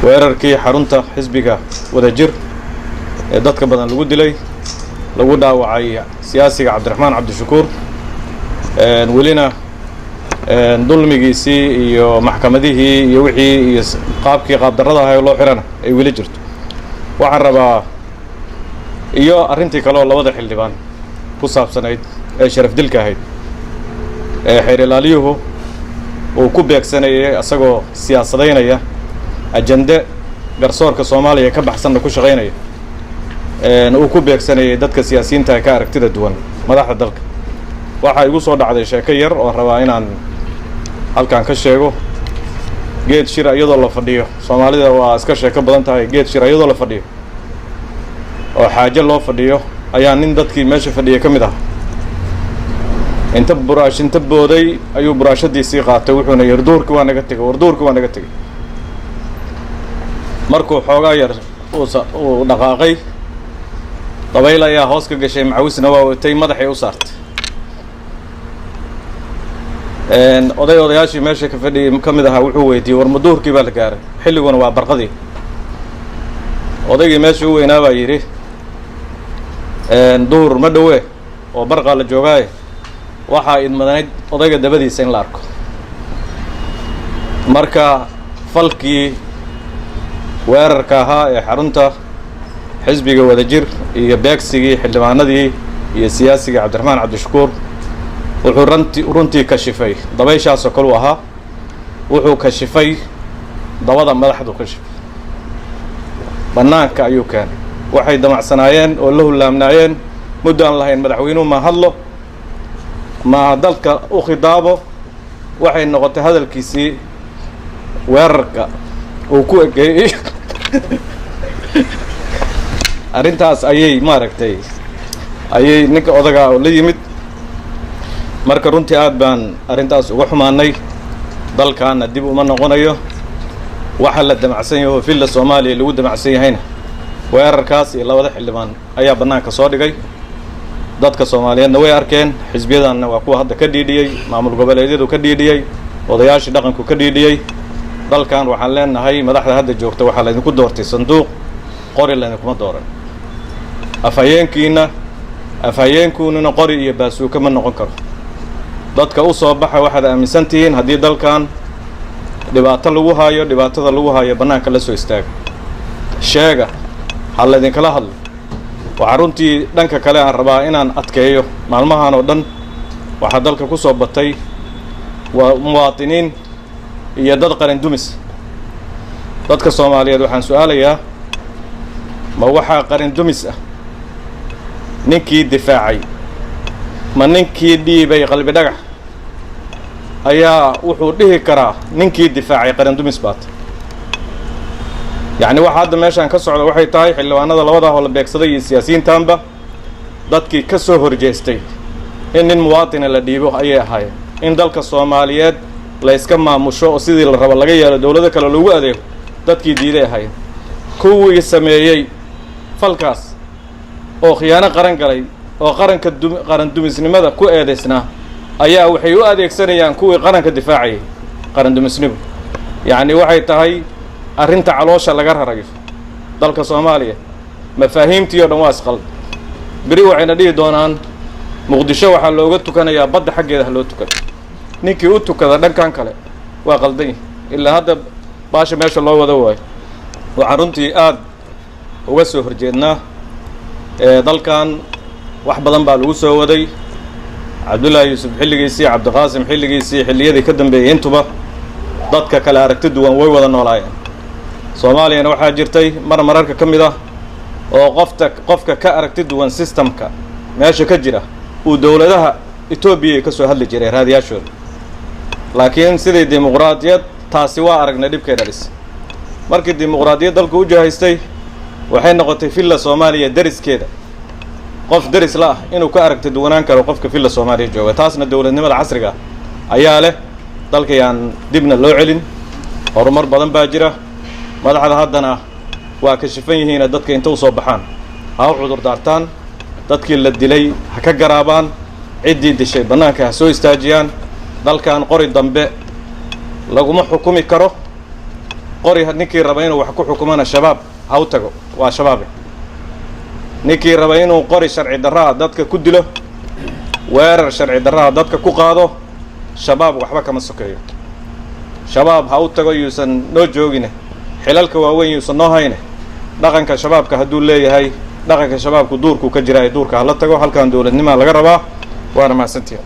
weerarkii xarunta xisbiga wadajir ee dadka badan lagu dilay lagu dhaawacay siyaasiga Cabdiraxmaan Cabdishakuur welina dulmigiisii iyo maxkamadihii iyo wixii iyo qaabkii qaabdarrada ahaa loo xirana ay weli jirto waxaan rabaa iyo arrintii kale oo labada xildhibaan ku saabsanayd ee sharaf dilka ahayd ee xeer ilaaliyuhu uu ku beegsanayay asagoo siyaasadaynaya ajende garsoorka Soomaaliya ka baxsan ku shaqeynaya uu ku beegsanayay dadka siyaasiyiinta ka aragtida duwan madaxda dalka waxa igu soo dhacday sheeko yar oo rabaa inaan halkaan ka sheego geed shir iyadoo la fadhiyo Soomaalida waa iska sheeko badan tahay geed shir iyadoo la fadhiyo oo xaajo loo fadhiyo ayaa nin dadkii meesha fadhiyay kamid ah inta buraashinta booday ayuu buraashadiisii qaatay wuxuuna yiri duurkii waa naga tagay markuu xoogaa yar uu dhaqaaqay dabayl ayaa hoos ka gashay macawisna waa watay madaxay u saartay odayaashii meesha ka fadhiyay kamid aha wuxuu weydiiyay war maduurkii baa la gaaray xilliguna waa barqadii odaygii meesha u weynaa baa yiri duhur ma dhawe oo barqa la joogay waxa idmadanayd odayga dabadiisa in la arko marka falkii weerarka ahaa ee xarunta xisbiga wadajir iyo beegsigii xildhibaanadii iyo siyaasiga Cabdiraxmaan Cabdishakuur wuxuu runtii kashifay dabayshaas oo kale u ahaa wuxuu kashifay dabada madaxdu kashifay banaanka ayuu keenay waxay damacsanaayeen oo la hulaamnaayeen muddo aan lahayn madaxweynuhu ma hadlo ma dalka u khidaabo waxay noqotay hadalkiisii weerarka uu ku egeeyay arrintaas ayay maaragtay ayay ninka odaga la yimid marka runtii aad baan arrintaas uga xumaanay dalkaana dib uma noqonayo waxa la damacsan yahay filla Soomaaliya lagu damacsan yahayna weerarkaas iyo labada xildhibaan ayaa banaanka soo dhigay dadka Soomaaliyeedna way arkeen xisbiyadanna waa kuwa hadda ka dhiidhiyay maamul goboleedyadu ka dhiidhiyay odayaashii dhaqanku ka dhiidhiyay dalkan waxaan leenahay madaxda hadda joogta waxa la idinku doortay sanduuq qori la kuma dooran afhayeenkuuna qori iyo baasuuka ma noqon karo dadka u soo baxa waxaad aaminsantihiin haddii dalkan dhibaatada lagu haayo banaanka la soo istaaga sheega hal idinkala hadlo waxa runtii dhanka kale aan rabaa inaan adkeeyo maalmahan oo dhan waxa dalka ku soo batay waa muwaadiniin iyo dad qaran dumis dadka Soomaaliyeed waxaan su'aalayaa ma waxa qaran dumis ah ninkii difaacay ma ninkii dhiibay qalbi dhagax ayaa wuxuu dhihi karaa ninkii difaacay qaran dumis baad يعني واحد ماشان كسر waxay tahay xilwaanada labada hol beegsaday iyo siyaasiyiintaanba dadkii ka soo horjeestay in muwaadin la dhiibo ayay ahaayeen in dalka Soomaaliyeed la iska maamusho oo sidii la rabo laga yeelo dawladda kale lagu adeego dadkii diiday ahaayeen kuwii sameeyay falkaas oo khiyaano qaran galay oo qaran dumisnimada ku eedeysna ayaa waxay u adeegsanayaan kuwii qaranka difaacay qaran dumisnimo yani waxay tahay arrinta caloosha laga rarayo dalka Soomaaliya mafaahiimtii oo dhan waa isqal bari waxayna dhigi doonaan Muqdisho waxa looga tukanayaa badda xaggeeda loo tukado ninkii u tukada dhankan kale waa qaldan ilaa hadda baasha meesha loo wada waay waxa runtii aad uga soo horjeednaa dalkan wax badan baa lagu soo waday Cabdullaahi Yuusuf xilligiisii Cabdiqaasim xilligiisii xilliyadii ka dambeeyay intuba dadka kale aragti duwan way wada noolaayeen Soomaaliya waxa jirtay mararka kamid ah oo qofka ka aragti duwan systemka meesha ka jira uu dawladaha Itoobiya ka soo hadli jiray raadiyaashood laakiin sidii dimuqraadiyad taasi waa aragna dhibkeeda dhis markii dimuqraadiyad dalku u jahaystay waxay noqotay filla Soomaaliya dariskeeda qof daris la inuu ka aragti duwanaan karo qofka filla Soomaaliya jooga taasna dawladnimada casriga ayaa leh dalka yaan dibna loo celin horumar badan baa jira madaxda haddana waa ka shifan yihiin dadka inta u soo baxaan ha u cudur daartaan dadkii la dilay ha ka garaabaan ciddii dishay banaanka ha soo istaajiyaan dalkan qori dambe laguma xukumi karo qori ninkii raba inuu wax ku xukumana shabaab ha u tago waa shabaabe ninkii raba inuu qori sharci darraa dadka ku dilo weerar sharci darraa dadka ku qaado shabaab waxba kama sokeeyo shabaab ha u tago yuusan noo joogine xilalka waaweyn yuusan noo hayne dhaqanka shabaabka hadduu leeyahay dhaqanka shabaabku duurku ka jira ay duurka hala tago halkan dowladnimo laga rabaa waana mahadsantihiin